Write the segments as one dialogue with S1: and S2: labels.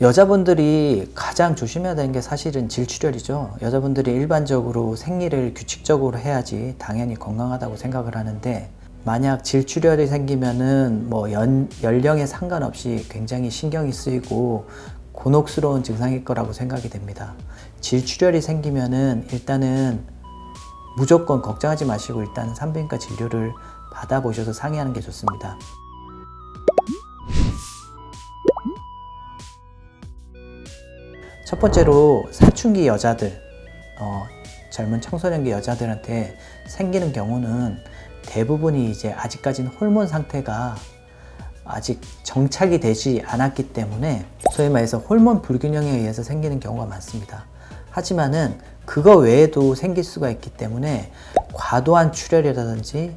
S1: 여자분들이 가장 조심해야 되는 게 사실은 질출혈이죠. 여자분들이 일반적으로 생리를 규칙적으로 해야지 당연히 건강하다고 생각을 하는데, 만약 질출혈이 생기면은 연령에 상관없이 굉장히 신경이 쓰이고 곤혹스러운 증상일 거라고 생각이 됩니다. 질출혈이 생기면은 일단은 무조건 걱정하지 마시고 일단 산부인과 진료를 받아보셔서 상의하는 게 좋습니다. 첫 번째로 사춘기 여자들, 젊은 청소년기 여자들한테 생기는 경우는 대부분이 이제 아직까지는 호르몬 상태가 아직 정착이 되지 않았기 때문에 소위 말해서 호르몬 불균형에 의해서 생기는 경우가 많습니다. 하지만은 그거 외에도 생길 수가 있기 때문에 과도한 출혈이라든지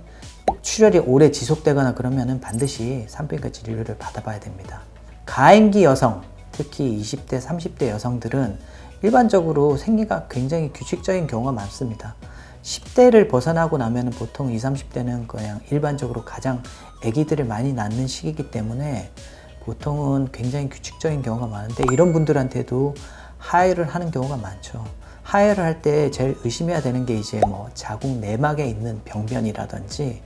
S1: 출혈이 오래 지속되거나 그러면은 반드시 산부인과 진료를 받아봐야 됩니다. 가임기 여성, 특히 20대, 30대 여성들은 일반적으로 생리가 굉장히 규칙적인 경우가 많습니다. 10대를 벗어나고 나면 보통 20, 30대는 그냥 일반적으로 가장 아기들을 많이 낳는 시기이기 때문에 보통은 굉장히 규칙적인 경우가 많은데, 이런 분들한테도 하혈을 하는 경우가 많죠. 하혈을 할 때 제일 의심해야 되는 게 이제 자궁 내막에 있는 병변이라든지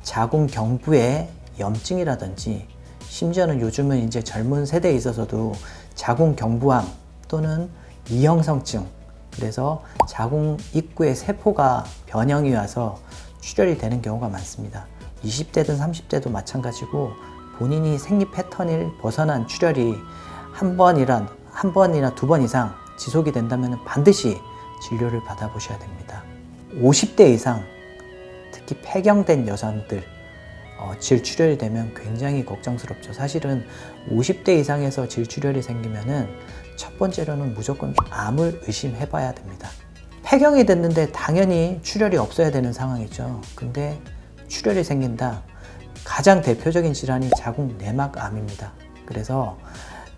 S1: 자궁 경부에 염증이라든지, 심지어는 요즘은 이제 젊은 세대에 있어서도 자궁 경부암 또는 이형성증, 그래서 자궁 입구에 세포가 변형이 와서 출혈이 되는 경우가 많습니다. 20대든 30대도 마찬가지고 본인이 생리 패턴을 벗어난 출혈이 한 번이나 두 번 이상 지속이 된다면 반드시 진료를 받아보셔야 됩니다. 50대 이상, 특히 폐경된 여성들, 질출혈이 되면 굉장히 걱정스럽죠. 사실은 50대 이상에서 질출혈이 생기면은 첫 번째로는 무조건 암을 의심해 봐야 됩니다. 폐경이 됐는데 당연히 출혈이 없어야 되는 상황이죠. 근데 출혈이 생긴다. 가장 대표적인 질환이 자궁 내막암입니다. 그래서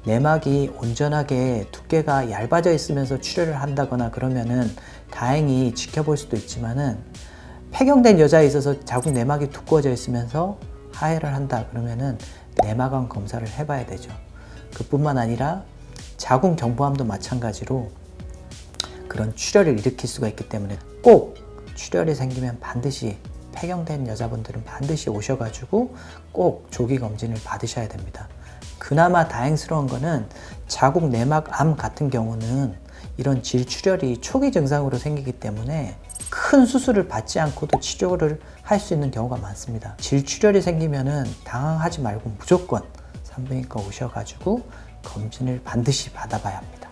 S1: 내막이 온전하게 두께가 얇아져 있으면서 출혈을 한다거나 그러면은 다행히 지켜볼 수도 있지만은, 폐경된 여자에 있어서 자궁 내막이 두꺼워져 있으면서 하혈을 한다 그러면은 내막암 검사를 해봐야 되죠. 그뿐만 아니라 자궁 경부암도 마찬가지로 그런 출혈을 일으킬 수가 있기 때문에 꼭 출혈이 생기면 반드시, 폐경된 여자분들은 반드시 오셔가지고 꼭 조기 검진을 받으셔야 됩니다. 그나마 다행스러운 거는 자궁 내막암 같은 경우는 이런 질출혈이 초기 증상으로 생기기 때문에 큰 수술을 받지 않고도 치료를 할 수 있는 경우가 많습니다. 질출혈이 생기면은 당황하지 말고 무조건 산부인과 오셔가지고 검진을 반드시 받아봐야 합니다.